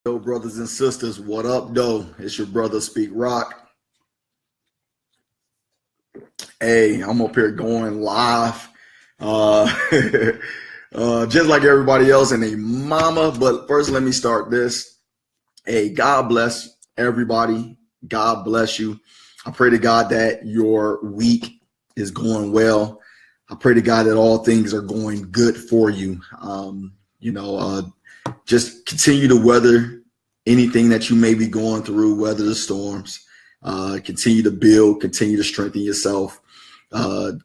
Yo, brothers and sisters, what up, though? It's your brother, SPEAKROC. Hey, I'm up here going live, uh, just like everybody else and a mama. But first, let me start this. Hey, God bless everybody. God bless you. I pray to God that your week is going well. I pray to God that all things are going good for you. Just continue to weather anything that you may be going through, weather the storms, continue to build, continue to strengthen yourself,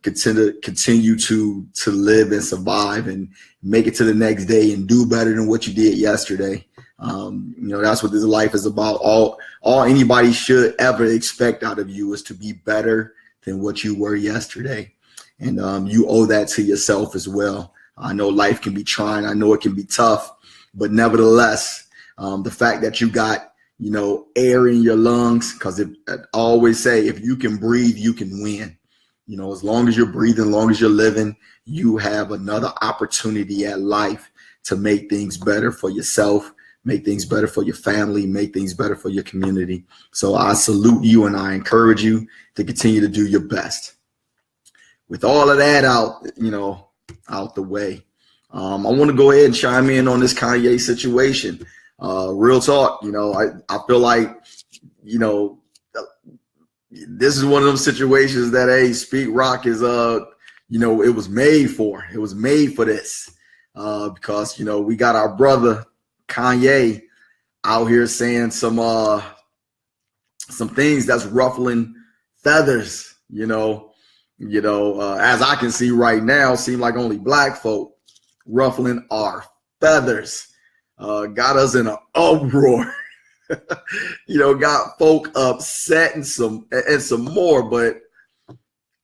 continue to live and survive and make it to the next day and do better than what you did yesterday. That's what this life is about. All anybody should ever expect out of you is to be better than what you were yesterday. And you owe that to yourself as well. I know life can be trying. I know it can be tough. But nevertheless, the fact that you got, air in your lungs, because I always say, if you can breathe, you can win. As long as you're breathing, as long as you're living, you have another opportunity at life to make things better for yourself, make things better for your family, make things better for your community. So I salute you and I encourage you to continue to do your best. With all of that out the way, I want to go ahead and chime in on this Kanye situation. Real talk, I feel like, this is one of those situations that, hey, SPEAKROC is, it was made for. It was made for this because, we got our brother Kanye out here saying some things that's ruffling feathers, as I can see right now, seem like only black folk ruffling our feathers. Got us in an uproar. Got folk upset and some more. But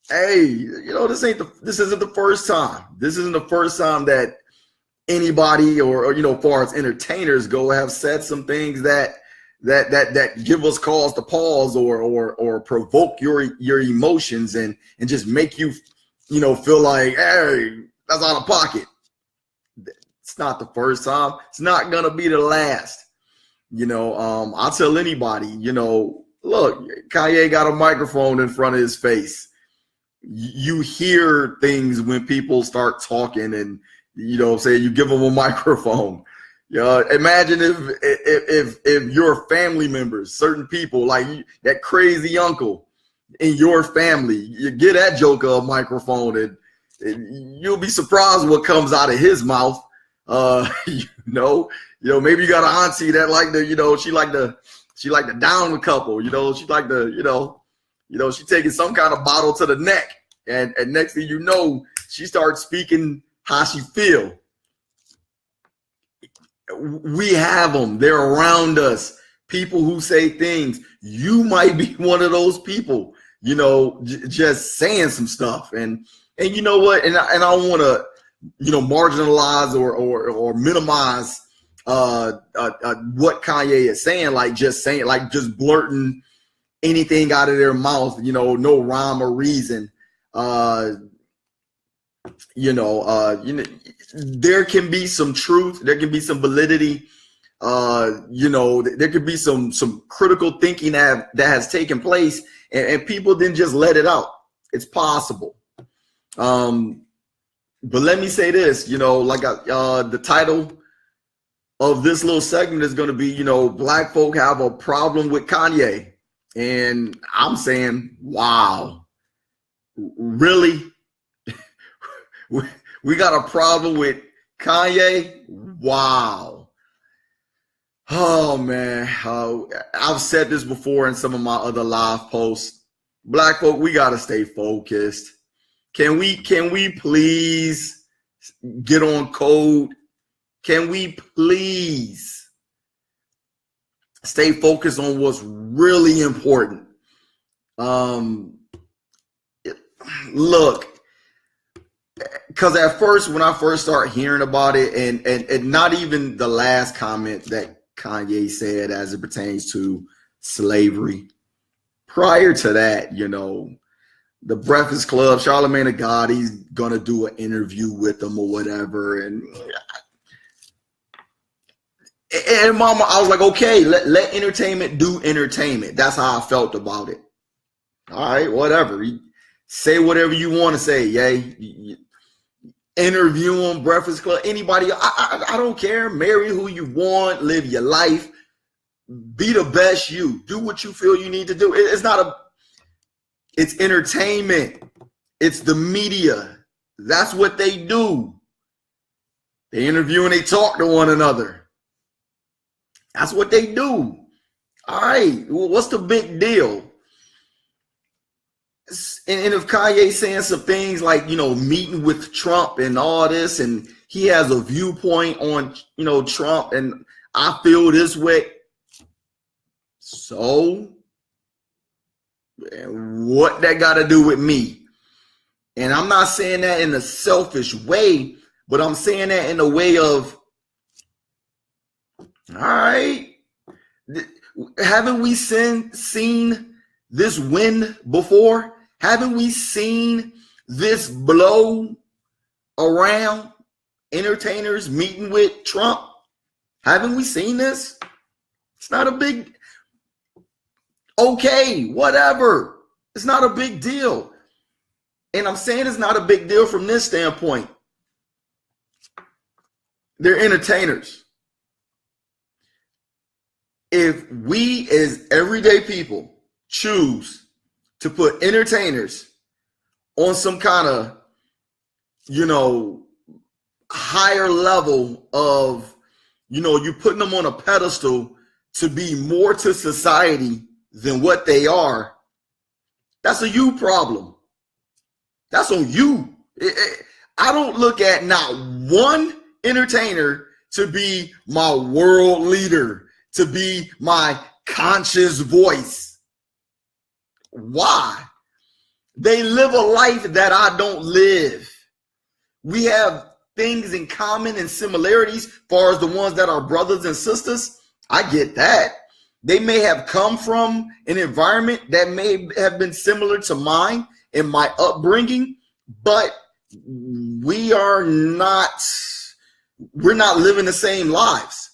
hey, this isn't the first time. This isn't the first time that anybody or far as entertainers go have said some things that give us cause to pause or provoke your emotions and just make you feel like, hey, that's out of pocket. It's not the first time. It's not gonna be the last. I'll tell anybody, look, Kanye got a microphone in front of his face. You hear things when people start talking and say you give them a microphone. Imagine if your family members, certain people like that crazy uncle in your family, you get that joker a microphone and you'll be surprised what comes out of his mouth. Maybe you got an auntie that like to, she like to down a couple, she like to, she taking some kind of bottle to the neck and next thing you know, she starts speaking how she feel. We have them. They're around us. People who say things. You might be one of those people, just saying some stuff. And you know what? And I don't want to, marginalize or minimize what Kanye is saying, like just blurting anything out of their mouth, no rhyme or reason. There can be some truth, there can be some validity, there could be some critical thinking that has taken place and people didn't just let it out. It's possible. But let me say this, the title of this little segment is going to be, black folk have a problem with Kanye. And I'm saying, wow, really? We got a problem with Kanye? Wow. Oh, man. I've said this before in some of my other live posts. Black folk, we got to stay focused. Can we please get on code? Can we please stay focused on what's really important? Look, because at first, when I first started hearing about it, and not even the last comment that Kanye said as it pertains to slavery, prior to that, the Breakfast Club, Charlamagne the God, he's gonna do an interview with them or whatever, and And mama, I was like, okay, let entertainment do entertainment. That's how I felt about it. All right, whatever. Say whatever you want to say, yay. Interview them, Breakfast Club, anybody. I don't care. Marry who you want, live your life. Be the best you. Do what you feel you need to do. It's entertainment. It's the media. That's what they do. They interview and they talk to one another. That's what they do. All right. Well, what's the big deal? And if Kanye's saying some things like, meeting with Trump and all this, and he has a viewpoint on, Trump, and I feel this way. So what that got to do with me? And I'm not saying that in a selfish way, but I'm saying that in a way of, all right, haven't we seen this win before? Haven't we seen this blow around? Entertainers meeting with Trump? Haven't we seen this? It's not a big, okay, whatever. It's not a big deal. And I'm saying it's not a big deal from this standpoint. They're entertainers. If we as everyday people choose to put entertainers on some kind of, higher level of, you're putting them on a pedestal to be more to society than what they are, that's a you problem. That's on you. I don't look at not one entertainer to be my world leader, to be my conscious voice. Why? They live a life that I don't live. We have things in common and similarities as far as the ones that are brothers and sisters. I get that. They may have come from an environment that may have been similar to mine in my upbringing, but we're not living the same lives.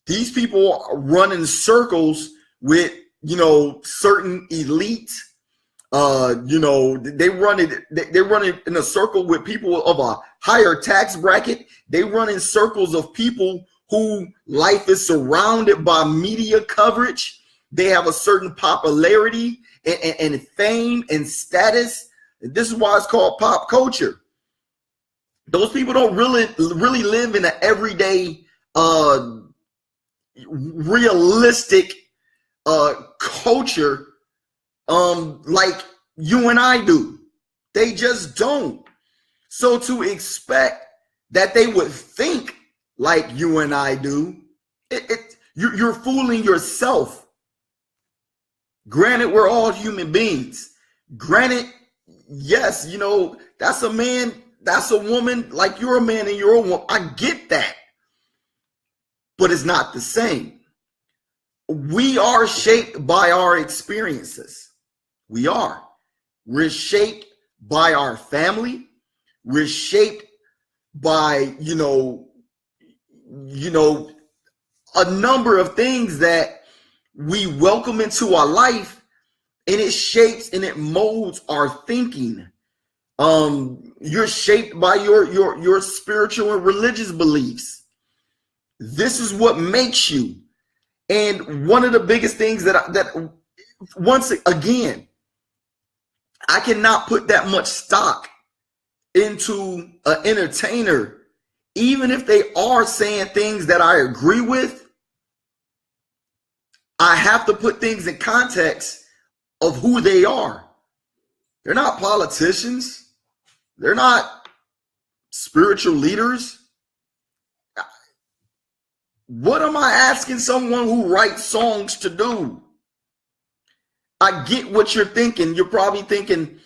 These people run in circles with, certain elite, they run it in a circle with people of a higher tax bracket. They run in circles of people who life is surrounded by media coverage. They have a certain popularity and fame and status. This is why it's called pop culture. Those people don't really live in an everyday, realistic culture like you and I do. They just don't. So to expect that they would think like you and I do, you're fooling yourself. Granted, we're all human beings. Granted, yes, that's a man, that's a woman, like you're a man and you're a woman. I get that. But it's not the same. We are shaped by our experiences. We are. We're shaped by our family. We're shaped by, a number of things that we welcome into our life, and it shapes and it molds our thinking. You're shaped by your spiritual and religious beliefs. This is what makes you. And one of the biggest things that once again, I cannot put that much stock into an entertainer, even if they are saying things that I agree with. I have to put things in context of who they are. They're not politicians. They're not spiritual leaders. What am I asking someone who writes songs to do? I get what you're thinking. You're probably thinking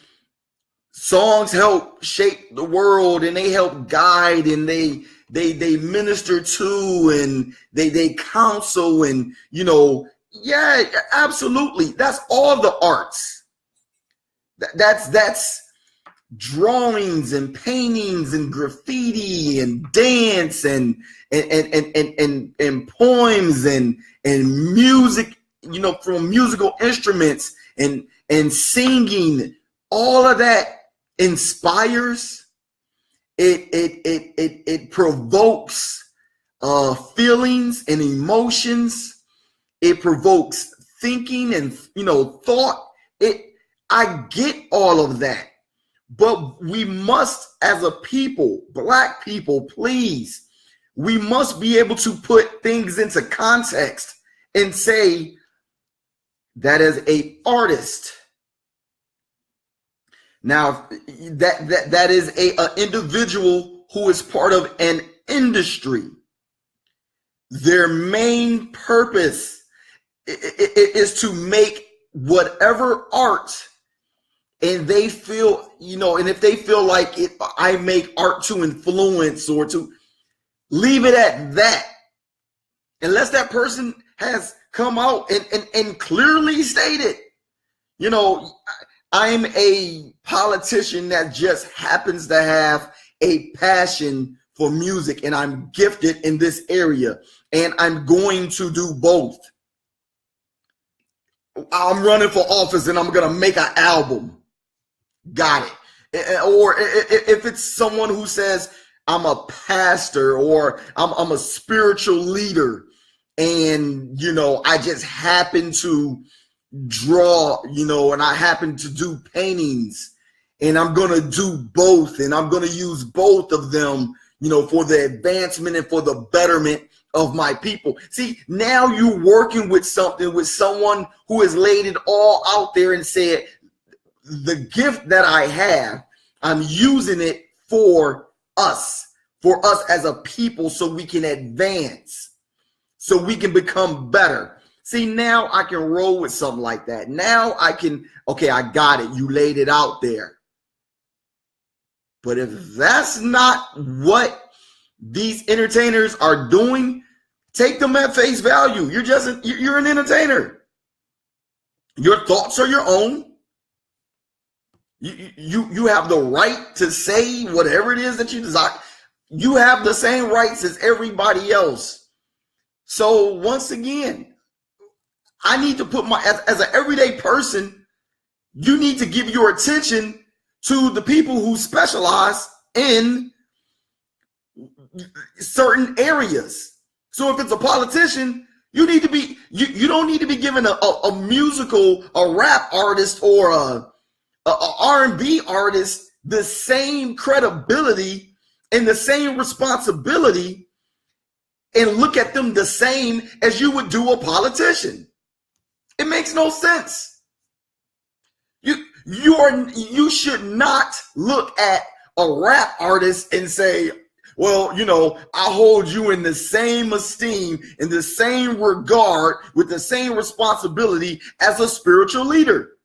songs help shape the world and they help guide and they minister to and they counsel and, yeah, absolutely. That's all the arts. That's drawings and paintings and graffiti and dance and poems and music, from musical instruments and singing, all of that inspires. It provokes feelings and emotions. It provokes thinking and thought. I get all of that, but we must, as a people, Black people, please, we must be able to put things into context and say that as an artist. Now, that is a individual who is part of an industry. Their main purpose is to make whatever art, and they feel, and if they feel like I make art to influence or to leave it at that, unless that person has come out and clearly stated, I'm a politician that just happens to have a passion for music, and I'm gifted in this area, and I'm going to do both. I'm running for office and I'm going to make an album. Got it. Or if it's someone who says, I'm a pastor or I'm a spiritual leader, and, I just happen to draw, and I happen to do paintings, and I'm going to do both, and I'm going to use both of them, for the advancement and for the betterment of my people. See, now you're working with someone who has laid it all out there and said, the gift that I have, I'm using it for us as a people, so we can advance, so we can become better. See, now I can roll with something like that. Now I can, okay, I got it. You laid it out there. But if that's not what these entertainers are doing, take them at face value. You're an entertainer. Your thoughts are your own. You have the right to say whatever it is that you desire. You have the same rights as everybody else. So once again, I need to put as an everyday person, you need to give your attention to the people who specialize in certain areas. So if it's a politician, you need to be, you don't need to be given a musical, a rap artist or a R&B artist the same credibility and the same responsibility, and look at them the same as you would do a politician. It makes no sense. You should not look at a rap artist and say, well, I hold you in the same esteem, in the same regard, with the same responsibility as a spiritual leader.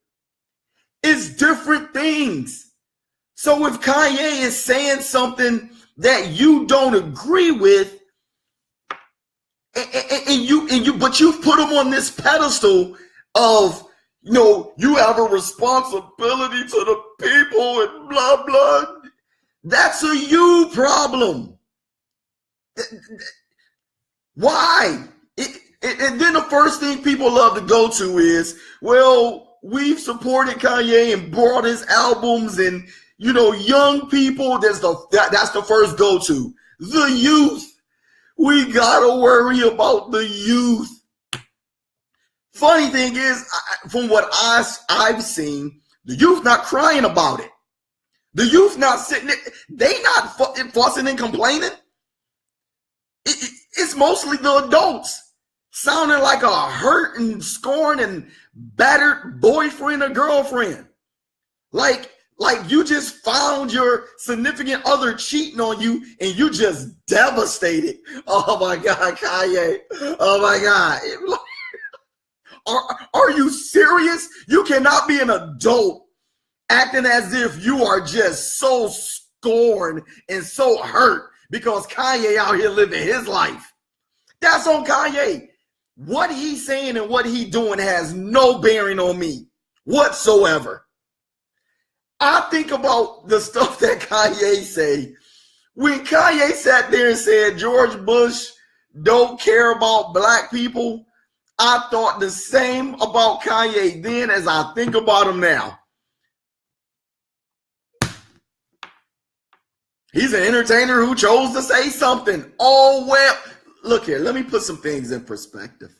It's different things. So if Kanye is saying something that you don't agree with, but you've put him on this pedestal of, you have a responsibility to the people and blah, blah. That's a you problem. Why? And then the first thing people love to go to is, well, we've supported Kanye and bought his albums, and, young people, that's the first go-to. The youth. We gotta worry about the youth. Funny thing is, from what I've seen, the youth not crying about it. The youth not sitting there, they not fussing and complaining. It's mostly the adults sounding like a hurt and scorned and battered boyfriend or girlfriend. Like you just found your significant other cheating on you and you just devastated. Oh my God, Kanye. Oh my God. Are you serious? You cannot be an adult acting as if you are just so scorned and so hurt because Kanye out here living his life. That's on Kanye. What he's saying and what he's doing has no bearing on me whatsoever. I think about the stuff that Kanye say. When Kanye sat there and said George Bush don't care about black people, I thought the same about Kanye then as I think about him now. He's an entertainer who chose to say something. Oh, well, look here. Let me put some things in perspective.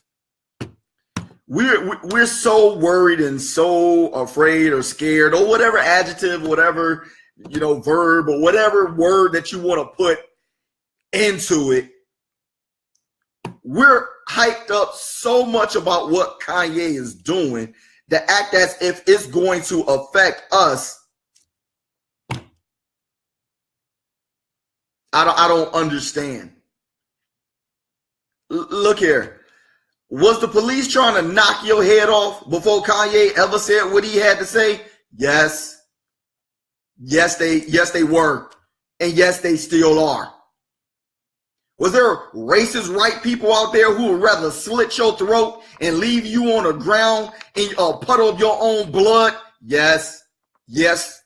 We're so worried and so afraid or scared or whatever adjective, whatever, verb or whatever word that you want to put into it. We're hyped up so much about what Kanye is doing to act as if it's going to affect us. I don't understand. Look here. Was the police trying to knock your head off before Kanye ever said what he had to say? Yes. Yes, they were. And yes, they still are. Was there racist white people out there who would rather slit your throat and leave you on the ground in a puddle of your own blood? Yes. Yes,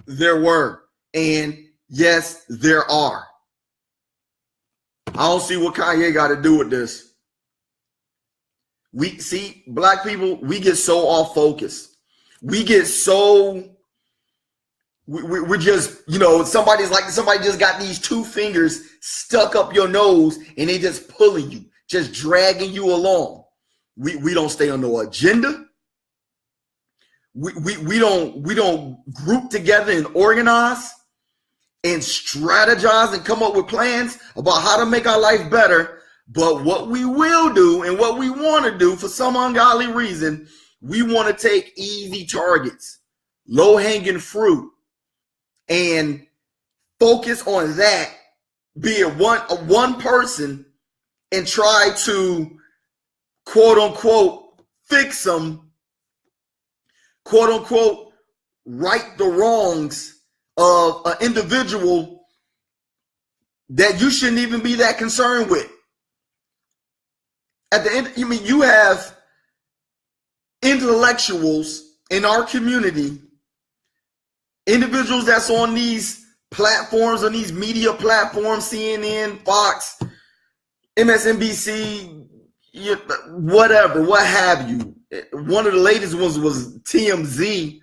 there were. And yes, there are. I don't see what Kanye got to do with this. We see black people, we get so off focus. We get so, we're just, somebody just got these two fingers stuck up your nose and they just pulling you, just dragging you along. We don't stay on no agenda. We don't group together and organize and strategize and come up with plans about how to make our life better. But what we will do and what we want to do for some ungodly reason, we want to take easy targets, low-hanging fruit, and focus on that, be it one person, and try to, quote unquote, fix them, quote unquote, right the wrongs of an individual that you shouldn't even be that concerned with. At the end, you have intellectuals in our community, individuals that's on these platforms, on these media platforms, CNN, Fox, MSNBC, whatever, what have you. One of the latest ones was TMZ.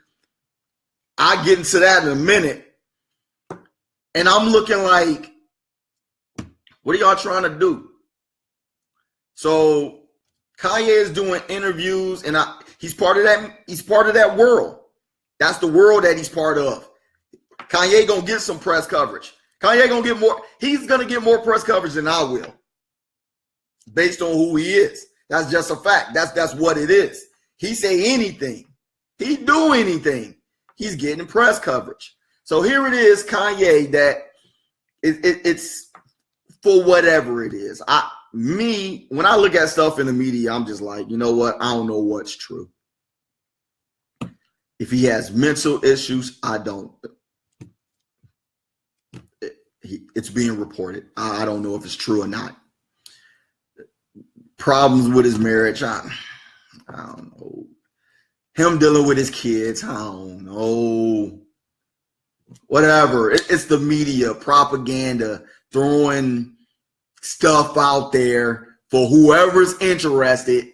I'll get into that in a minute. And I'm looking like, what are y'all trying to do? So Kanye is doing interviews, and he's part of that. He's part of that world. That's the world that he's part of. Kanye gonna get some press coverage. Kanye gonna get more. He's gonna get more press coverage than I will, based on who he is. That's just a fact. That's what it is. He say anything, he do anything, he's getting press coverage. So here it is, Kanye. That it's for whatever it is. When I look at stuff in the media, I'm just like, you know what? I don't know what's true. If he has mental issues, I don't. It's being reported. I don't know if it's true or not. Problems with his marriage, I don't know. Him dealing with his kids, I don't know. Whatever. It's the media, propaganda, throwing stuff out there for whoever's interested.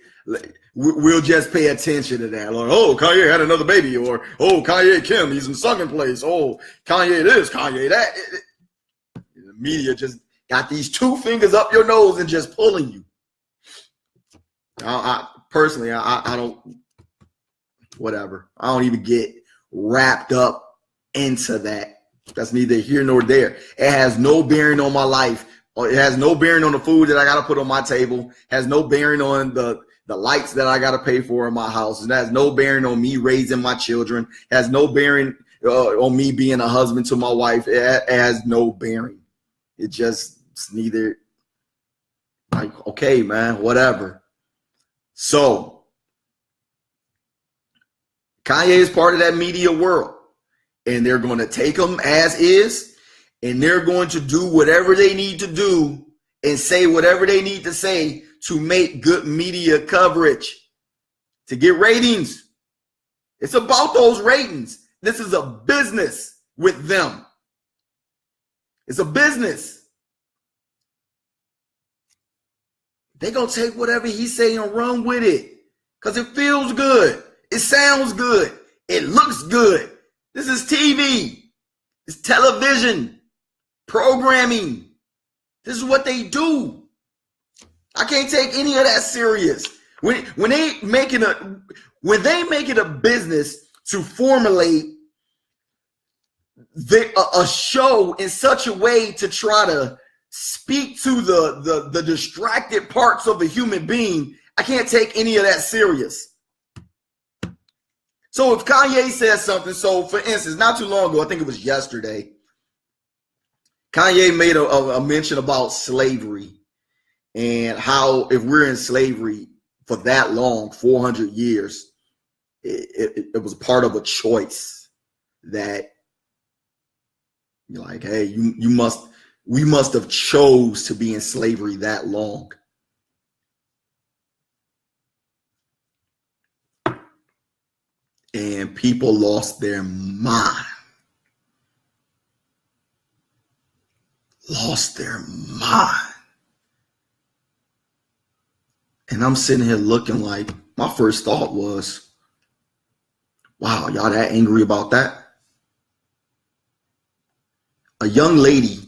We'll just pay attention to that. Like, oh, Kanye had another baby, or oh, Kanye Kim, he's in second place. Oh, Kanye this, Kanye that. The media just got these two fingers up your nose and just pulling you. I personally don't. Whatever. I don't even get wrapped up into that. That's neither here nor there. It has no bearing on my life. It has no bearing on the food that I got to put on my table. Has no bearing on the lights that I got to pay for in my house. It has no bearing on me raising my children. It has no bearing on me being a husband to my wife. It has no bearing. It's neither. Like, okay, man, whatever. So Kanye is part of that media world, and they're going to take him as is. And they're going to do whatever they need to do and say whatever they need to say to make good media coverage, to get ratings. It's about those ratings. This is a business with them. It's a business. They're going to take whatever he say and run with it because it feels good. It sounds good. It looks good. This is TV. It's television, programming. This is what they do. I can't take any of that serious. When they make it a business to formulate a show in such a way to try to speak to the distracted parts of a human being, I can't take any of that serious. So if Kanye says something, so for instance, not too long ago, I think it was yesterday, Kanye made a mention about slavery and how if we're in slavery for that long, 400 years, it was part of a choice that you're like, hey, we must have chose to be in slavery that long. And people lost their mind. Lost their mind. And I'm sitting here looking like, my first thought was, wow, y'all that angry about that? A young lady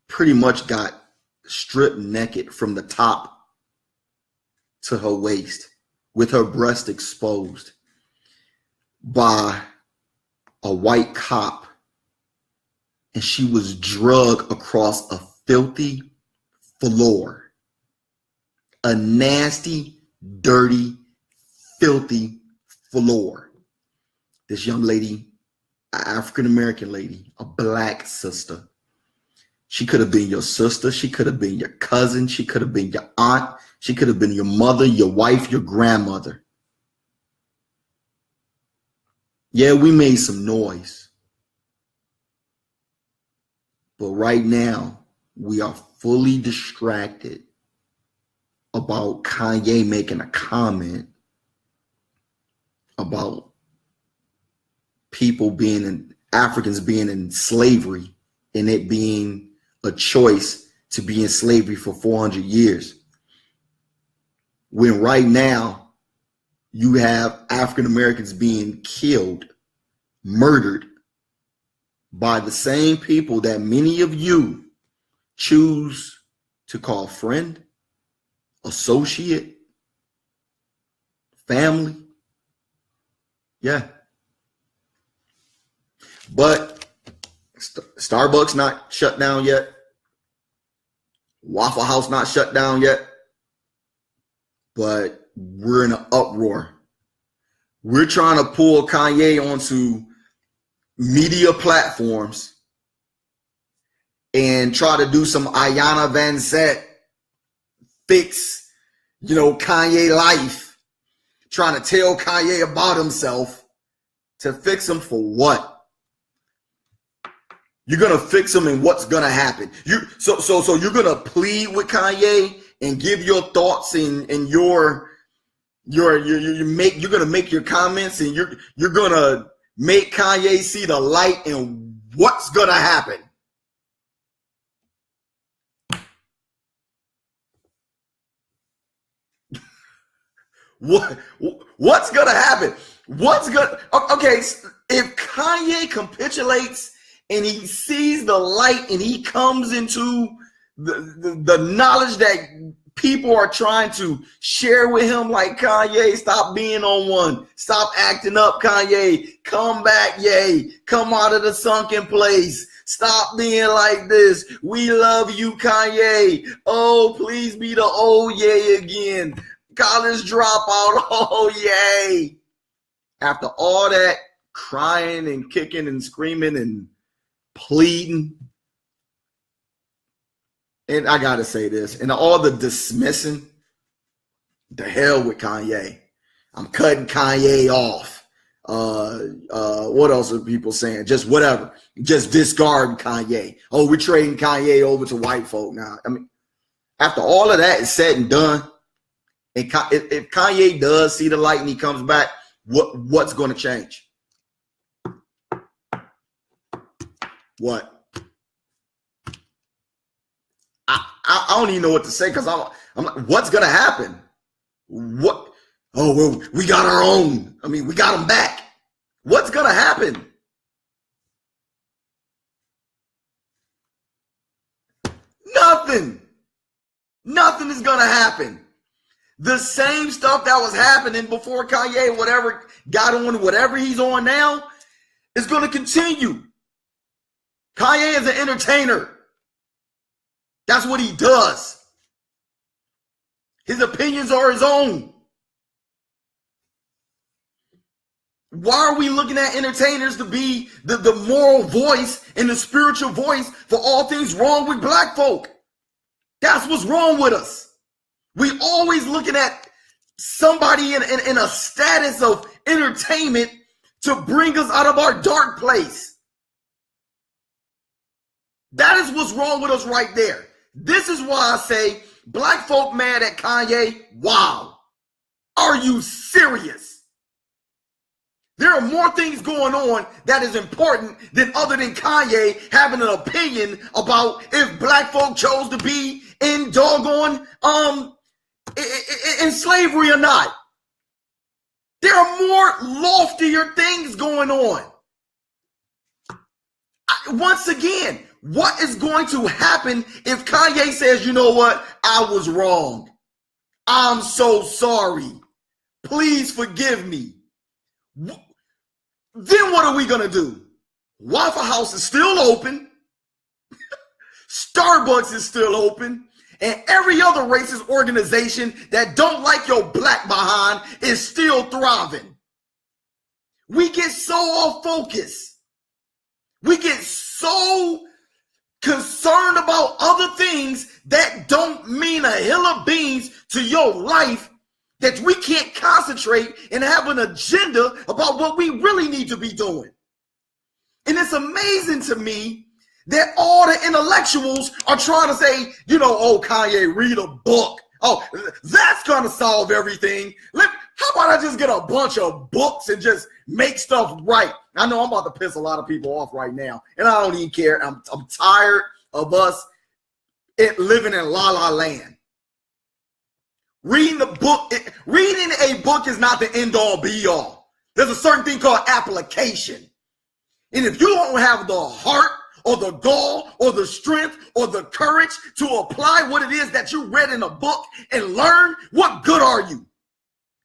pretty much got stripped naked from the top to her waist with her breast exposed by a white cop, and she was drugged across a filthy floor, a nasty, dirty, filthy floor. This young lady, an African-American lady, a black sister. She could have been your sister. She could have been your cousin. She could have been your aunt. She could have been your mother, your wife, your grandmother. Yeah, we made some noise. But right now, we are fully distracted about Kanye making a comment about Africans being in slavery and it being a choice to be in slavery for 400 years. When right now you have African Americans being killed, murdered by the same people that many of you choose to call friend, associate, family. Yeah. But Starbucks not shut down yet. Waffle House not shut down yet. But we're in an uproar. We're trying to pull Kanye onto media platforms and try to do some Ayanna Van Zant fix, Kanye life. Trying to tell Kanye about himself to fix him for what? You're gonna fix him and what's gonna happen? So you're gonna plead with Kanye and give your thoughts and you're gonna make your comments and you're gonna make Kanye see the light and what's gonna happen. What's gonna happen? Okay, if Kanye capitulates and he sees the light and he comes into the knowledge that people are trying to share with him, like, Kanye, stop being on one. Stop acting up, Kanye. Come back, yay. Come out of the sunken place. Stop being like this. We love you, Kanye. Oh, please be the oh, yay again. College dropout, oh, yay. After all that crying and kicking and screaming and pleading, and I gotta say this, and all the dismissing, the hell with Kanye. I'm cutting Kanye off. What else are people saying? Just whatever. Just discard Kanye. Oh, we're trading Kanye over to white folk now. I mean, after all of that is said and done, and if Kanye does see the light and he comes back, what's going to change? What? I don't even know what to say because I'm like, what's gonna happen? What? Oh, well, we got our own. I mean, we got them back. What's gonna happen? Nothing. Nothing is gonna happen. The same stuff that was happening before Kanye, whatever got on, whatever he's on now, is gonna continue. Kanye is an entertainer. That's what he does. His opinions are his own. Why are we looking at entertainers to be the moral voice and the spiritual voice for all things wrong with black folk? That's what's wrong with us. We always looking at somebody in a status of entertainment to bring us out of our dark place. That is what's wrong with us right there. This is why I say black folk mad at Kanye. Wow. Are you serious? There are more things going on that is important than other than Kanye having an opinion about if black folk chose to be in doggone in slavery or not. There are more loftier things going on. Once again, what is going to happen if Kanye says, you know what, I was wrong. I'm so sorry. Please forgive me. Then what are we going to do? Waffle House is still open. Starbucks is still open. And every other racist organization that don't like your black behind is still thriving. We get so off focus. We get so concerned about other things that don't mean a hill of beans to your life that we can't concentrate and have an agenda about what we really need to be doing. And it's amazing to me that all the intellectuals are trying to say, you know, oh, Kanye, read a book. Oh, that's going to solve everything. How about I just get a bunch of books and just make stuff right? I know I'm about to piss a lot of people off right now, and I don't even care. I'm tired of us living in La La Land. Reading a book is not the end all be all. There's a certain thing called application. And if you don't have the heart or the gall or the strength or the courage to apply what it is that you read in a book and learn, what good are you?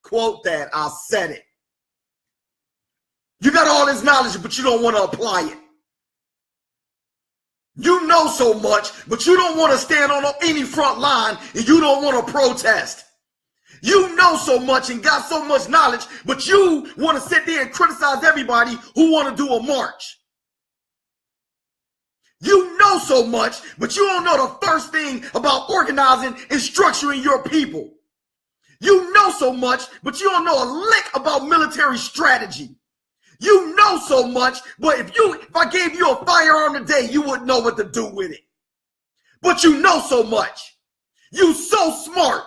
Quote that, I said it. You got all this knowledge, but you don't want to apply it. You know so much, but you don't want to stand on any front line and you don't want to protest. You know so much and got so much knowledge, but you want to sit there and criticize everybody who want to do a march. You know so much, but you don't know the first thing about organizing and structuring your people. You know so much, but you don't know a lick about military strategy. You know so much, but if I gave you a firearm today, you wouldn't know what to do with it. But you know so much. You so smart.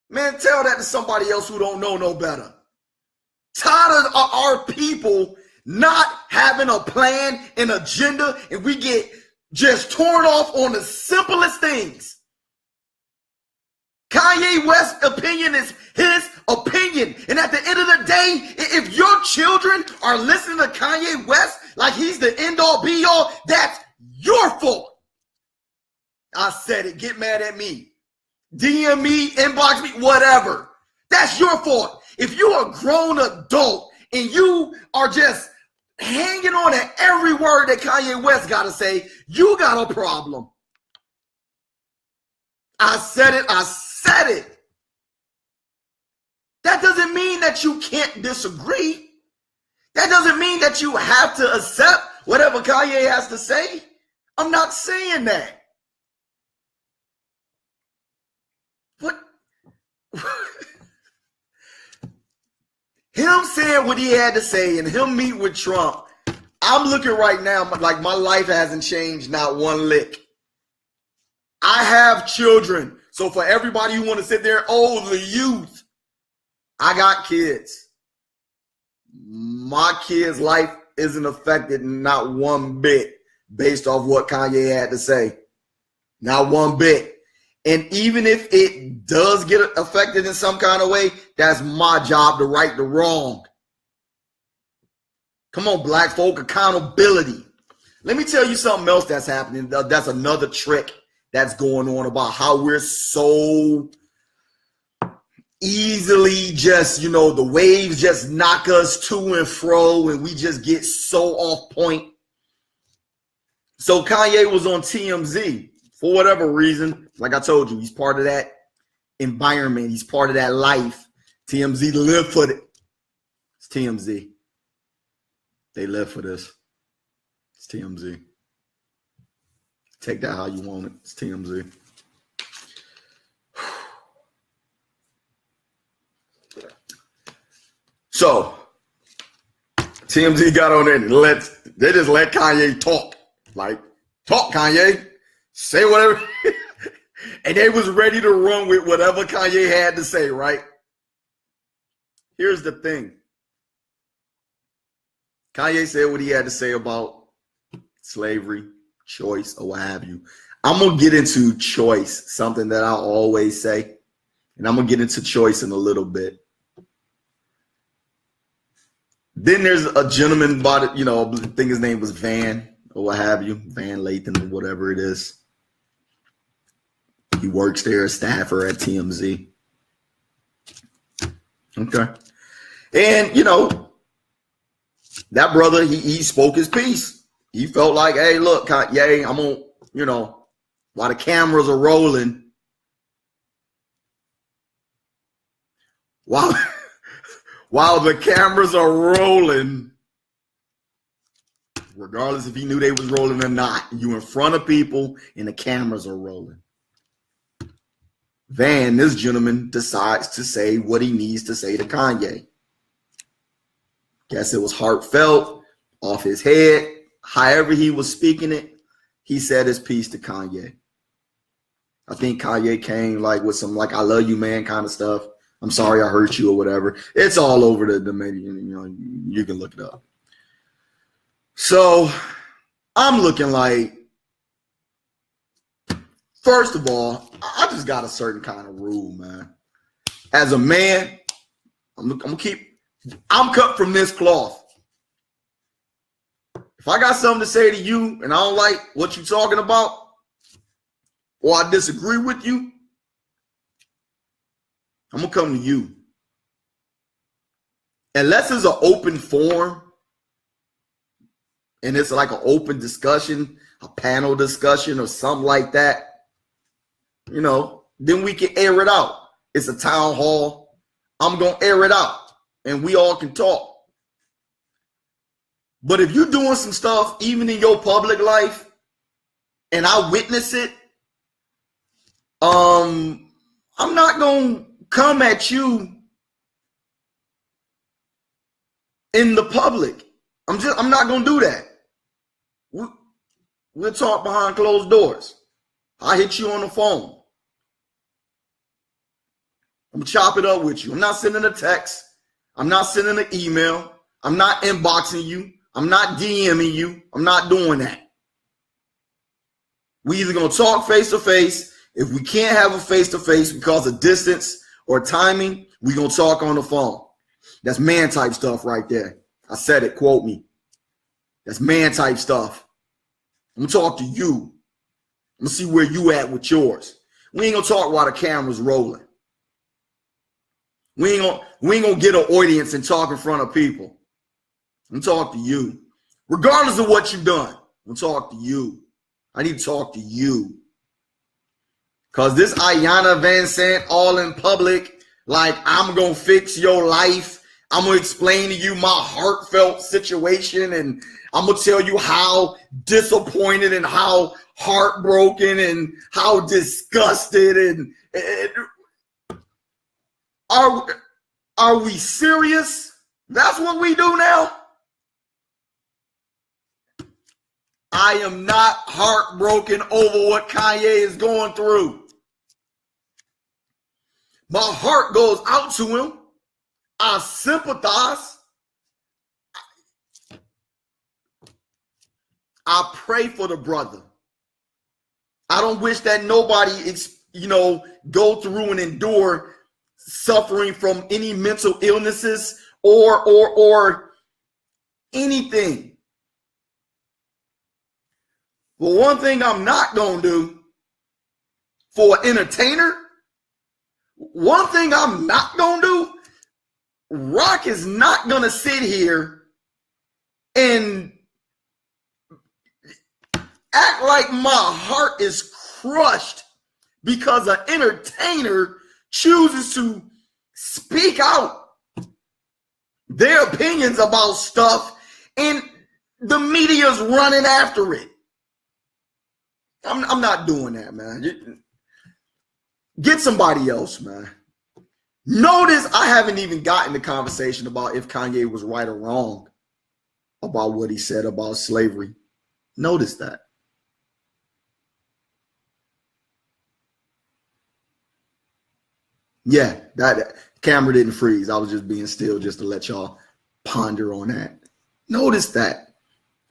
Man, tell that to somebody else who don't know no better. Tired of our people not having a plan, an agenda, and we get just torn off on the simplest things. Kanye West's opinion is his opinion. And at the end of the day, if your children are listening to Kanye West like he's the end all be all, that's your fault. I said it. Get mad at me. DM me, inbox me, whatever. That's your fault. If you're a grown adult and you are just hanging on to every word that Kanye West got to say, you got a problem. I said it. I said it. That doesn't mean that you can't disagree. That doesn't mean that you have to accept whatever Kanye has to say. I'm not saying that. What? Him saying what he had to say and him meet with Trump, I'm looking right now like my life hasn't changed not one lick. I have children. So for everybody who want to sit there, oh, the youth, I got kids. My kids' life isn't affected not one bit based off what Kanye had to say. Not one bit. And even if it does get affected in some kind of way, that's my job to right the wrong. Come on, black folk, accountability. Let me tell you something else that's happening. That's another trick that's going on about how we're so easily just, the waves just knock us to and fro and we just get so off point. So Kanye was on TMZ for whatever reason. Like I told you, he's part of that environment. He's part of that life. TMZ live for it. It's TMZ. They live for this. It's TMZ. Take that how you want it. It's TMZ. So TMZ got on there and they just let Kanye talk. Like, talk, Kanye. Say whatever. And they was ready to run with whatever Kanye had to say, right? Here's the thing. Kanye said what he had to say about slavery, choice, or what have you. I'm going to get into choice, something that I always say. And I'm going to get into choice in a little bit. Then there's a gentleman by it, I think his name was Van or what have you, Van Lathan or whatever it is. He works there as staffer at TMZ. Okay. And, that brother, he spoke his piece. He felt like, hey, look, Kanye, I'm going to, while the cameras are rolling, while the cameras are rolling, regardless if he knew they was rolling or not, you in front of people and the cameras are rolling. Van, this gentleman, decides to say what he needs to say to Kanye. Guess it was heartfelt, off his head. However he was speaking it, he said his piece to Kanye. I think Kanye came with some I love you, man kind of stuff. I'm sorry I hurt you or whatever. It's all over the media. You can look it up. So I'm looking like, first of all, I just got a certain kind of rule, man. As a man, I'm cut from this cloth. If I got something to say to you and I don't like what you're talking about, or I disagree with you, I'm going to come to you. Unless it's an open forum and it's like an open discussion, a panel discussion or something like that, then we can air it out. It's a town hall. I'm going to air it out and we all can talk. But if you're doing some stuff, even in your public life, and I witness it, I'm not going to come at you in the public. I'm not going to do that. We'll talk behind closed doors. I hit you on the phone. I'm going to chop it up with you. I'm not sending a text. I'm not sending an email. I'm not inboxing you. I'm not DMing you. I'm not doing that. We either going to talk face to face. If we can't have a face to face because of distance or timing, we going to talk on the phone. That's man type stuff right there. I said it, quote me. That's man type stuff. I'm going to talk to you. I'm going to see where you at with yours. We ain't going to talk while the camera's rolling. We ain't going to get an audience and talk in front of people. I'm talking to you. Regardless of what you've done, I'm talking to you. I need to talk to you. Because this Ayanna Van Sant all in public, I'm going to fix your life. I'm going to explain to you my heartfelt situation, and I'm going to tell you how disappointed and how heartbroken and how disgusted and are we serious? That's what we do now? I am not heartbroken over what Kanye is going through. My heart goes out to him. I sympathize. I pray for the brother. I don't wish that nobody, go through and endure suffering from any mental illnesses or anything. But one thing I'm not going to do for an entertainer, one thing I'm not going to do, Rock is not going to sit here and act like my heart is crushed because an entertainer chooses to speak out their opinions about stuff and the media's running after it. I'm not doing that, man. Get somebody else, man. Notice I haven't even gotten the conversation about if Kanye was right or wrong about what he said about slavery. Notice that. Yeah, that camera didn't freeze. I was just being still just to let y'all ponder on that. Notice that.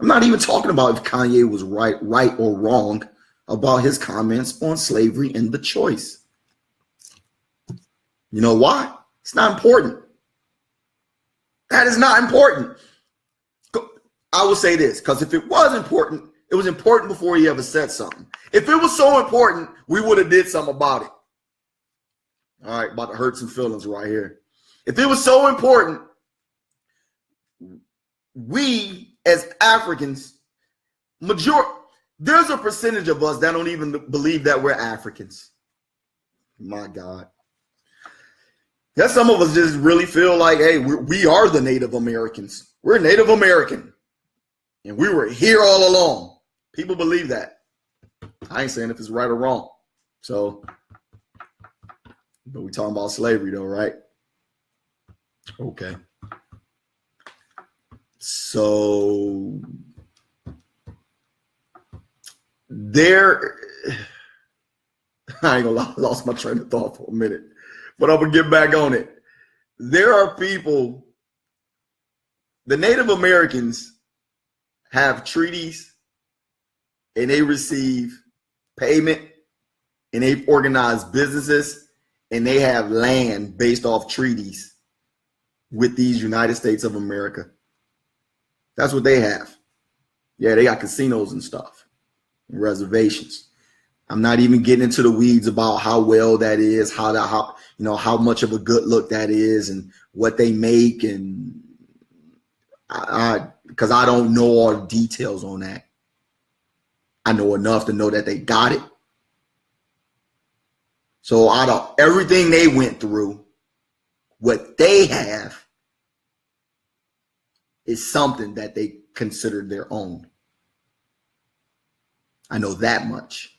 I'm not even talking about if Kanye was right or wrong about his comments on slavery and the choice. You know why? It's not important. That is not important. I will say this, because if it was important before he ever said something. If it was so important, we would have did something about it. All right, about to hurt some feelings right here. If it was so important, we as Africans, there's a percentage of us that don't even believe that we're Africans. My God. Yeah, some of us just really feel like, hey, we are the Native Americans. We're Native American. And we were here all along. People believe that. I ain't saying if it's right or wrong. So, but we talking about slavery though, right? Okay. So I ain't gonna lie, I lost my train of thought for a minute, but I'm gonna get back on it. There are people, the Native Americans have treaties and they receive payment and they've organized businesses and they have land based off treaties with these United States of America. That's what they have. Yeah, they got casinos and stuff, and reservations. I'm not even getting into the weeds about how well that is, how much of a good look that is, and what they make, and because I don't know all the details on that. I know enough to know that they got it. So out of everything they went through, what they have is something that they consider their own. I know that much.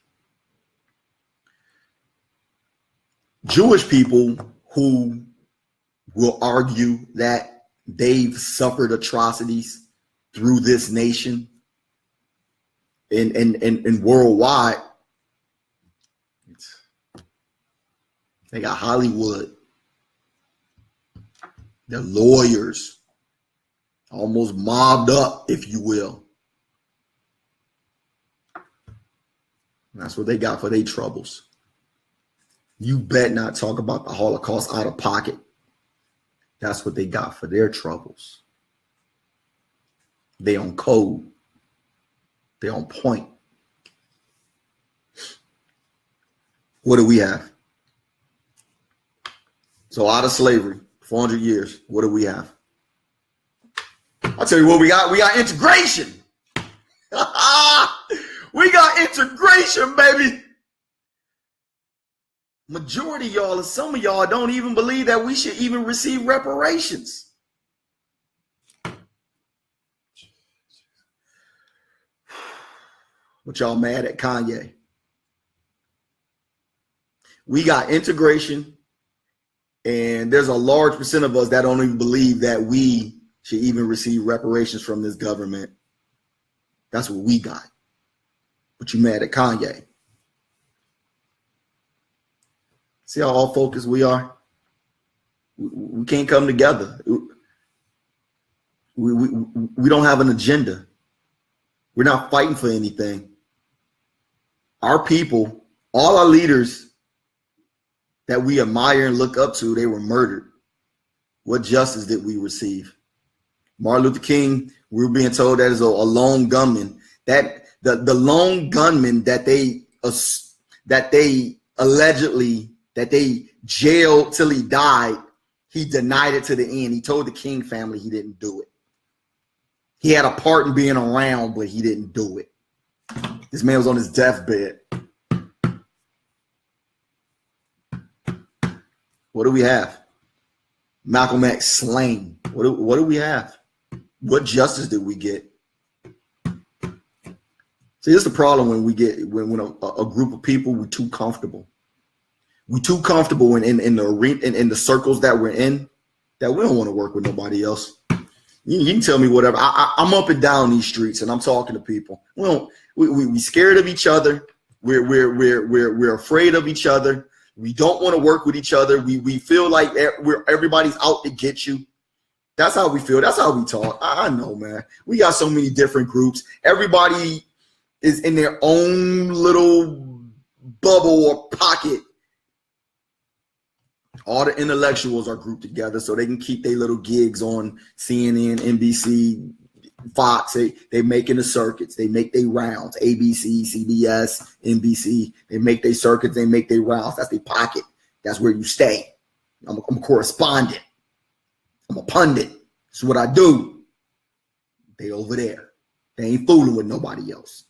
Jewish people who will argue that they've suffered atrocities through this nation and worldwide, they got Hollywood, they're lawyers, almost mobbed up, if you will. And that's what they got for their troubles. You bet not talk about the Holocaust out of pocket. That's what they got for their troubles. They on code. They on point. What do we have? So out of slavery, 400 years, what do we have? I'll tell you what we got. We got integration. We got integration, baby. Majority of y'all, and some of y'all don't even believe that we should even receive reparations. But y'all mad at Kanye. We got integration, and there's a large percent of us that don't even believe that we should even receive reparations from this government. That's what we got. But you mad at Kanye. See how all focused we are? We can't come together. We don't have an agenda. We're not fighting for anything. Our people, all our leaders that we admire and look up to, they were murdered. What justice did we receive? Martin Luther King, we were being told that is a lone gunman. That the lone gunman that they allegedly that they jailed till he died, he denied it to the end. He told the King family he didn't do it. He had a part in being around, but he didn't do it. This man was on his deathbed. What do we have? Malcolm X slain. What do we have? What justice did we get? See, this is the problem when we get when a group of people, we're too comfortable. We're too comfortable in the arena, in the circles that we're in, that we don't want to work with nobody else. You can tell me whatever. I'm up and down these streets and I'm talking to people. We scared of each other. We're afraid of each other. We don't want to work with each other. We feel like everybody's out to get you. That's how we feel. That's how we talk. I know, man. We got so many different groups. Everybody is in their own little bubble or pocket. All the intellectuals are grouped together so they can keep their little gigs on CNN, NBC, Fox. They making the circuits. They make their rounds. ABC, CBS, NBC. They make their circuits. They make their rounds. That's their pocket. That's where you stay. I'm a correspondent. I'm a pundit. That's what I do. They over there. They ain't fooling with nobody else.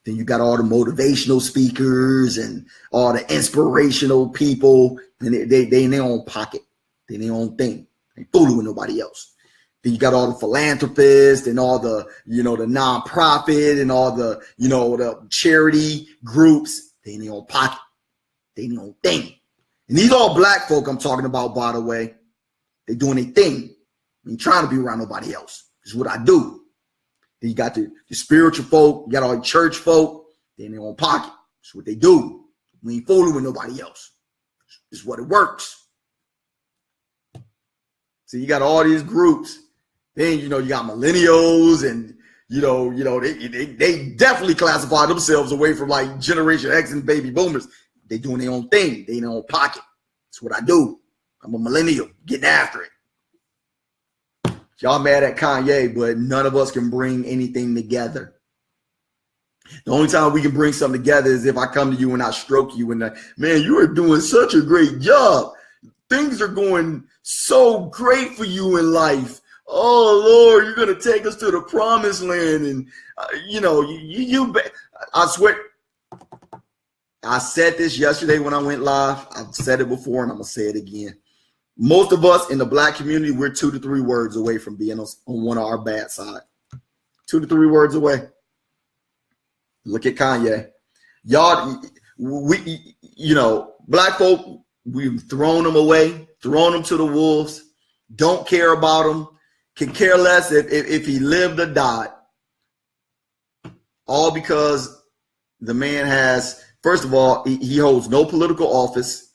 Then you got all the motivational speakers and all the inspirational people. And they in their own pocket. They in their own thing. They ain't fooling with nobody else. Then you got all the philanthropists and all the, the nonprofit and all the, the charity groups. They in their own pocket. They in their own thing. And these all black folk I'm talking about, by the way. They doing their thing. I ain't trying to be around nobody else. This is what I do. Then you got the spiritual folk. You got all the church folk. They in their own pocket. That's what they do. We ain't fooling with nobody else. This is what it works. So you got all these groups. Then, you got millennials and, they definitely classify themselves away from like Generation X and baby boomers. They doing their own thing. They in their own pocket. That's what I do. I'm a millennial, getting after it. Y'all mad at Kanye, but none of us can bring anything together. The only time we can bring something together is if I come to you and I stroke you and man, you are doing such a great job. Things are going so great for you in life. Oh Lord, you're gonna take us to the promised land, and I swear. I said this yesterday when I went live. I've said it before, and I'm gonna say it again. Most of us in the black community, we're 2 to 3 words away from being on one of our bad side. 2 to 3 words away. Look at Kanye. Y'all, black folk, we've thrown them away, thrown them to the wolves, don't care about him, can care less if he lived or died. All because the man has, first of all, he holds no political office.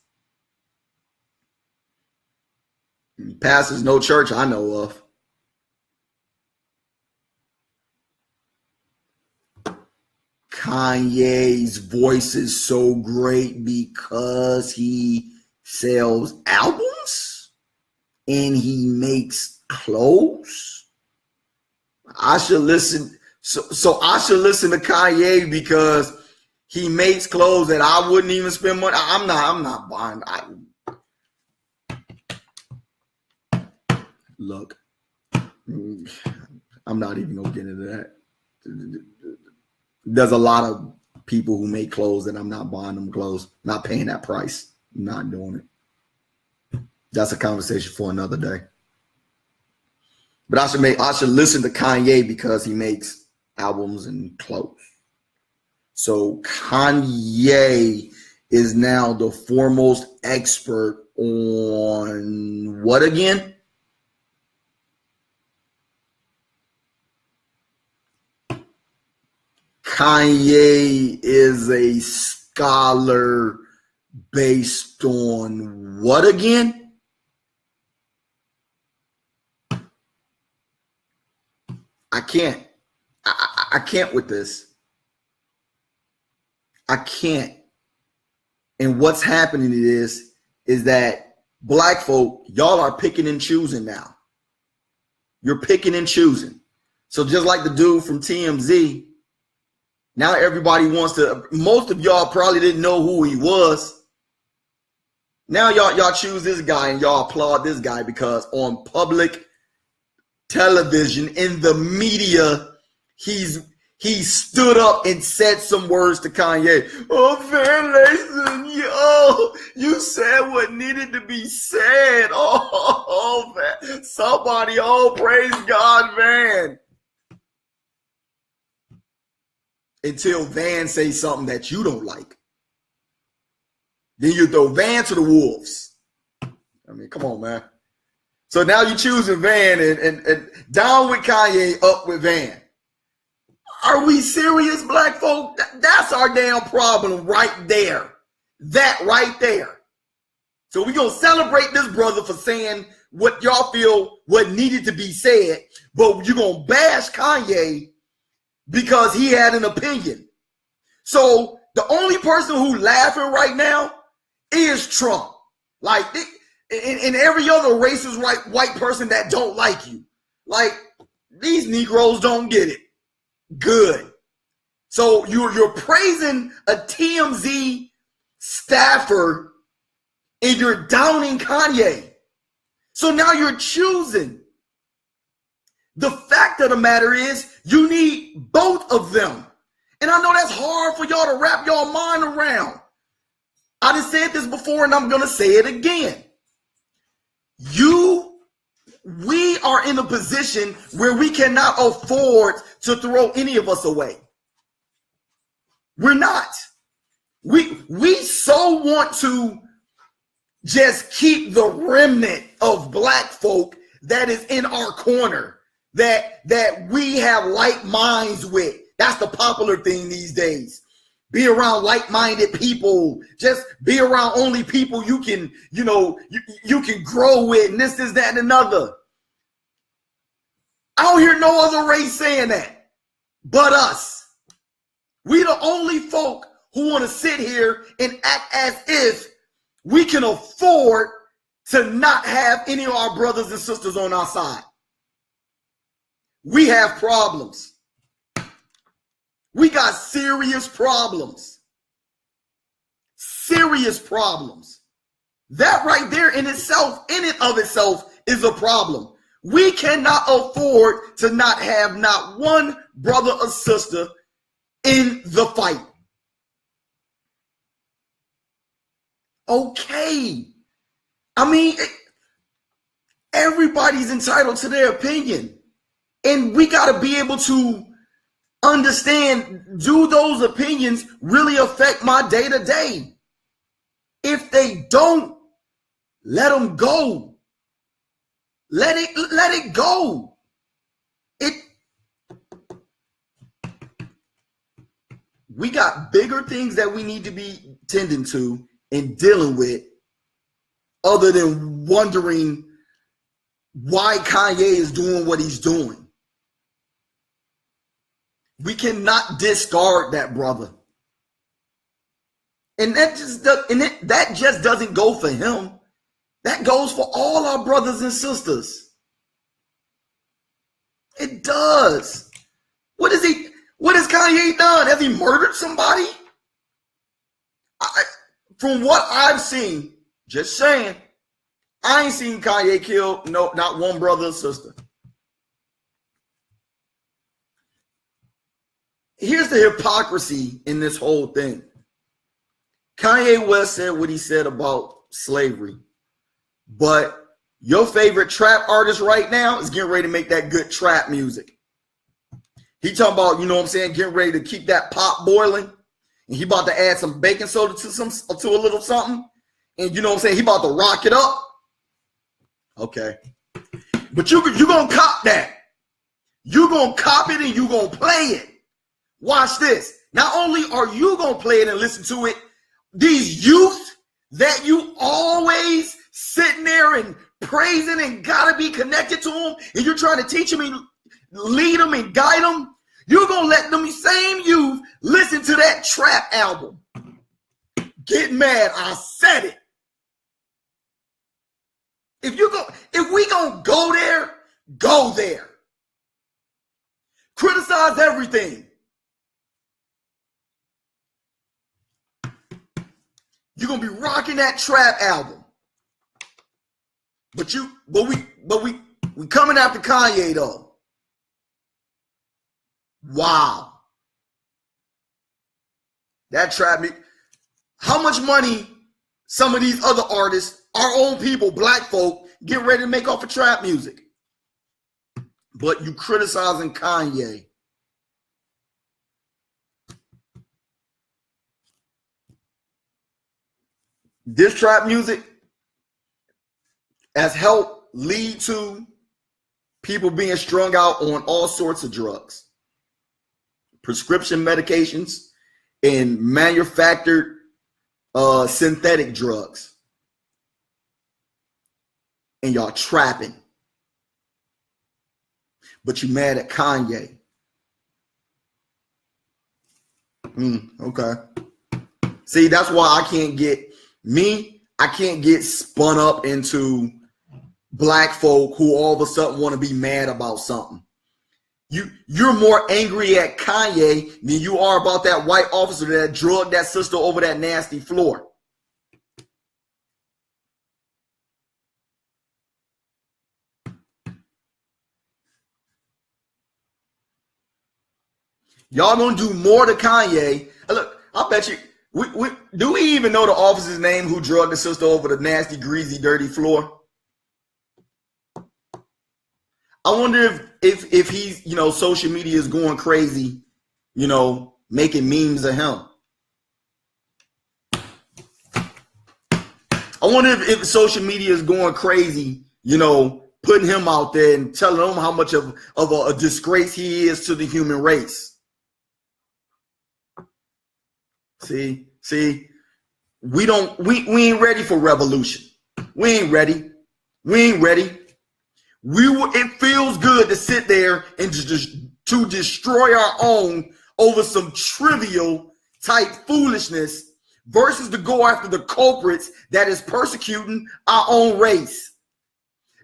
He pastors no church I know of. Kanye's voice is so great because he sells albums and he makes clothes. I should listen. So I should listen to Kanye because he makes clothes that I wouldn't even spend money. I'm not buying. Look, I'm not even gonna get into that. There's a lot of people who make clothes that I'm not buying them clothes, not paying that price. I'm not doing it. That's a conversation for another day. But I should listen to Kanye because he makes albums and clothes. So Kanye is now the foremost expert on what again? Kanye is a scholar based on what again? I I can't with this. I can't. And what's happening is that black folk, y'all are picking and choosing now. You're picking and choosing. So just like the dude from TMZ, now everybody wants to, most of y'all probably didn't know who he was. Now y'all choose this guy and y'all applaud this guy because on public television, in the media, he stood up and said some words to Kanye. Oh, Van Layson, you said what needed to be said. Oh, man. Somebody, praise God, Van. Until Van says something that you don't like. Then you throw Van to the wolves. I mean, come on, man. So now you're choosing Van and down with Kanye, up with Van. Are we serious, black folk? That's our damn problem right there. That right there. So we're going to celebrate this brother for saying what y'all feel what needed to be said, but you're going to bash Kanye because he had an opinion. So the only person who laughing right now is Trump. Like, and every other racist white person that don't like you. Like, these Negroes don't get it. Good. So you're praising a TMZ staffer and you're downing Kanye. So now you're choosing. The fact of the matter is you need both of them. And I know that's hard for y'all to wrap your mind around. I just said this before and I'm going to say it again. We are in a position where we cannot afford to throw any of us away. We're not. We so want to just keep the remnant of black folk that is in our corner, that we have like minds with. That's the popular thing these days. Be around like-minded people. Just be around only people you can, you can grow with, and this, that, and another. I don't hear no other race saying that but us. We the only folk who want to sit here and act as if we can afford to not have any of our brothers and sisters on our side. We have problems. We got serious problems. Serious problems. That right there in and of itself is a problem. We cannot afford to not have not one brother or sister in the fight. Okay. I mean, everybody's entitled to their opinion. And we got to be able to understand, do those opinions really affect my day-to-day? If they don't, let them go. Let it go. We got bigger things that we need to be tending to and dealing with other than wondering why Kanye is doing what he's doing. We cannot discard that brother. And that just doesn't go for him. That goes for all our brothers and sisters. It does. What has Kanye done? Has he murdered somebody? From what I've seen, just saying, I ain't seen Kanye kill not one brother or sister. Here's the hypocrisy in this whole thing. Kanye West said what he said about slavery, but your favorite trap artist right now is getting ready to make that good trap music. He talking about, getting ready to keep that pot boiling, and he about to add some baking soda to a little something, and he about to rock it up. Okay, but you gonna cop that. You gonna cop it and you gonna play it. Watch this. Not only are you going to play it and listen to it, these youth that you always sitting there and praising and got to be connected to them, and you're trying to teach them and lead them and guide them, You're going to let them same youth listen to that trap album. Get mad. I said it. If we going to go there, go there. Criticize everything. You're going to be rocking that trap album. But we coming after Kanye though. Wow. That trap me. How much money some of these other artists, our own people, black folk, get ready to make off of trap music? But you criticizing Kanye. This trap music has helped lead to people being strung out on all sorts of drugs, prescription medications, and manufactured synthetic drugs. And y'all trapping. But you mad at Kanye. Okay. See, that's why I can't get spun up into black folk who all of a sudden want to be mad about something. You're more angry at Kanye than you are about that white officer that drugged that sister over that nasty floor. Y'all gonna do more to Kanye. Look, I bet you. Do we even know the officer's name who drugged the sister over the nasty, greasy, dirty floor? I wonder if he's, social media is going crazy, making memes of him. I wonder if social media is going crazy, putting him out there and telling him how much of a disgrace he is to the human race. See, we ain't ready for revolution. We ain't ready. It feels good to sit there and to destroy our own over some trivial type foolishness versus to go after the culprits that is persecuting our own race.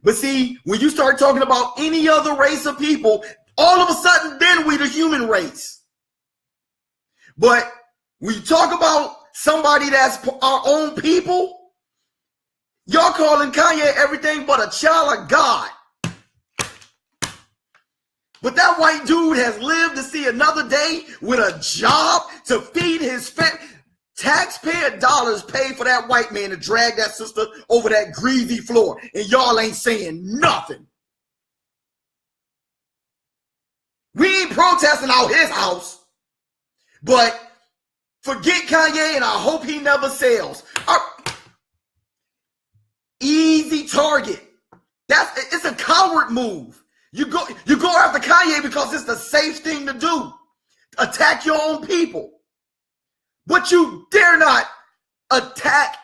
But see, when you start talking about any other race of people, all of a sudden then we the human race. But when you talk about somebody that's our own people, y'all calling Kanye everything but a child of God. But that white dude has lived to see another day with a job to feed his family. Taxpayer dollars paid for that white man to drag that sister over that greasy floor. And y'all ain't saying nothing. We ain't protesting out his house. But forget Kanye, and I hope he never sells. Easy target. It's a coward move. You go after Kanye because it's the safe thing to do. Attack your own people. But you dare not attack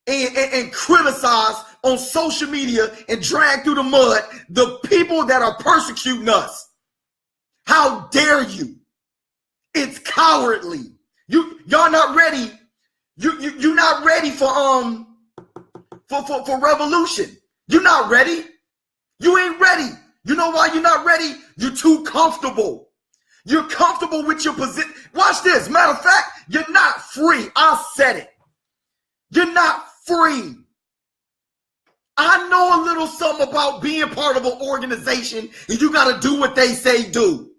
and criticize on social media and drag through the mud the people that are persecuting us. How dare you? It's cowardly. Y'all not ready. You're not ready for revolution. You're not ready. You ain't ready. You know why you're not ready? You're too comfortable. You're comfortable with your position. Watch this. Matter of fact, you're not free. I said it. You're not free. I know a little something about being part of an organization, and you got to do what they say do.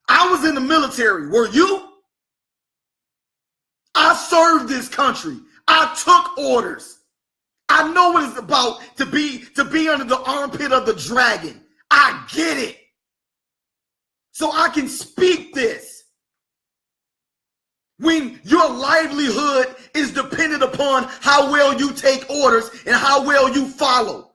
I was in the military. Were you? I served this country. I took orders. I know what it's about to be under the armpit of the dragon. I get it. So I can speak this. When your livelihood is dependent upon how well you take orders and how well you follow.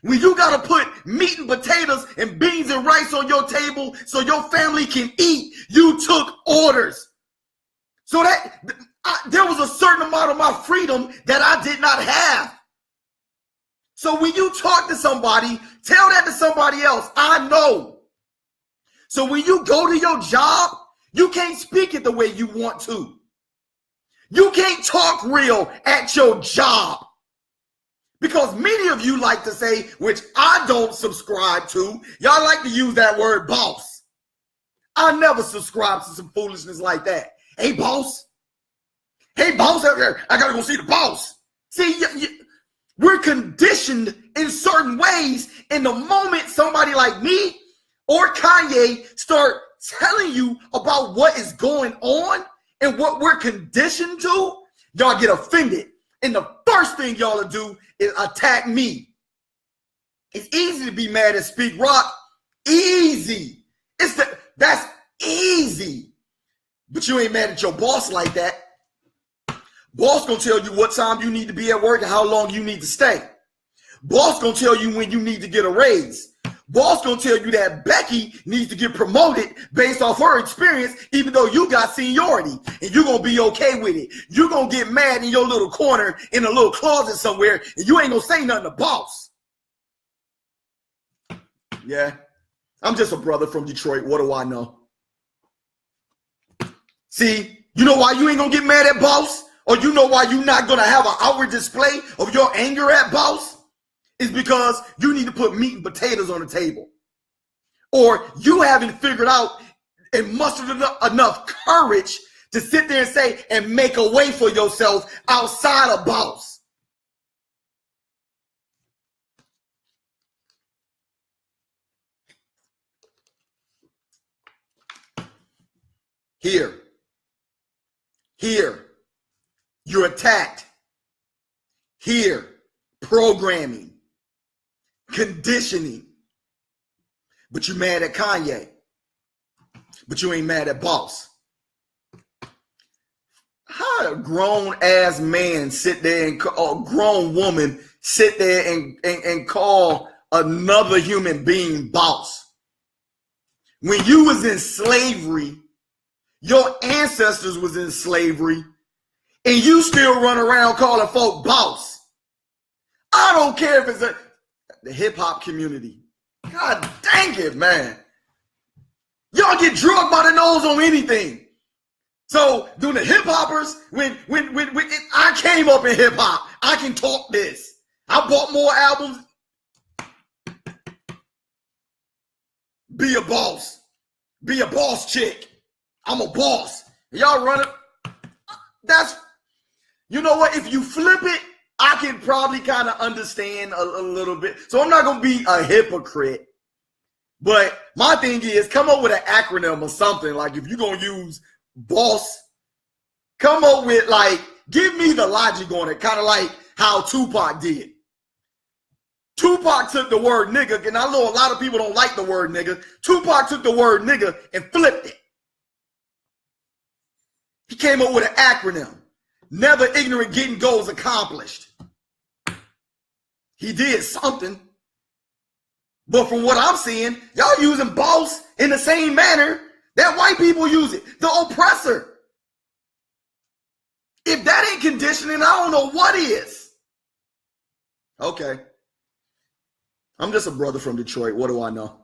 When you got to put meat and potatoes and beans and rice on your table so your family can eat, you took orders. So that there was a certain amount of my freedom that I did not have. So when you talk to somebody, tell that to somebody else. I know. So when you go to your job, you can't speak it the way you want to. You can't talk real at your job. Because many of you like to say, which I don't subscribe to, y'all like to use that word boss. I never subscribe to some foolishness like that. Hey, boss. Hey, boss out there. I got to go see the boss. See, we're conditioned in certain ways. In the moment somebody like me or Kanye start telling you about what is going on and what we're conditioned to, y'all get offended. And the first thing y'all will do is attack me. It's easy to be mad at SPEAKROC. Easy. That's easy. But you ain't mad at your boss like that. Boss gonna tell you what time you need to be at work and how long you need to stay. Boss gonna tell you when you need to get a raise. Boss gonna tell you that Becky needs to get promoted based off her experience, even though you got seniority, and you're gonna be okay with it. You're gonna get mad in your little corner in a little closet somewhere, and you ain't gonna say nothing to boss. Yeah, I'm just a brother from Detroit. What do I know? See, you know why you ain't gonna get mad at boss? Or you know why you're not gonna have an outward display of your anger at boss? Is because you need to put meat and potatoes on the table. Or you haven't figured out and mustered enough courage to sit there and say and make a way for yourself outside of boss. Here, you're attacked. Here, programming. Conditioning. But you're mad at Kanye. But you ain't mad at boss. How a grown ass man sit there and a grown woman sit there and call another human being boss? When you was in slavery, your ancestors was in slavery, and you still run around calling folk boss. I don't care if it's the hip-hop community. God dang it, man. Y'all get drugged by the nose on anything. So, doing the hip-hoppers, when I came up in hip-hop, I can talk this. I bought more albums. Be a boss. Be a boss chick. I'm a boss. Y'all run it. That's, you know what? If you flip it, I can probably kind of understand a little bit. So I'm not going to be a hypocrite. But my thing is, come up with an acronym or something. Like if you're going to use boss, come up with like, give me the logic on it. Kind of like how Tupac did. Tupac took the word nigga, and I know a lot of people don't like the word nigga. Tupac took the word nigga and flipped it. He came up with an acronym. Never ignorant, getting goals accomplished. He did something. But from what I'm seeing, y'all using boss in the same manner that white people use it. The oppressor. If that ain't conditioning, I don't know what is. Okay. I'm just a brother from Detroit. What do I know?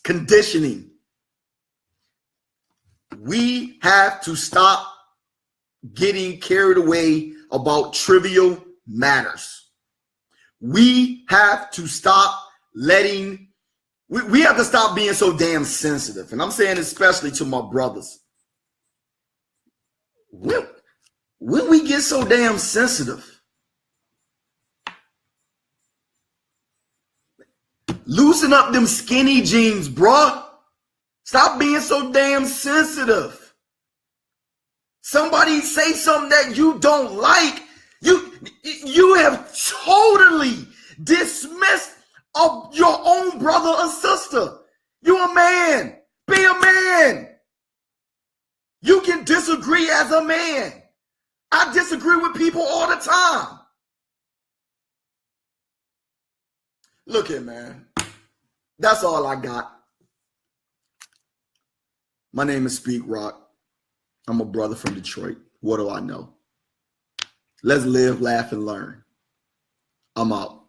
Conditioning. We have to stop getting carried away about trivial matters. We have to stop letting, we have to stop being so damn sensitive. And I'm saying especially to my brothers. When we get so damn sensitive, loosen up them skinny jeans, bruh. Stop being so damn sensitive. Somebody say something that you don't like. You have totally dismissed of your own brother or sister. You a man. Be a man. You can disagree as a man. I disagree with people all the time. Look here, man. That's all I got. My name is SPEAKROC. I'm a brother from Detroit. What do I know? Let's live, laugh, and learn. I'm out.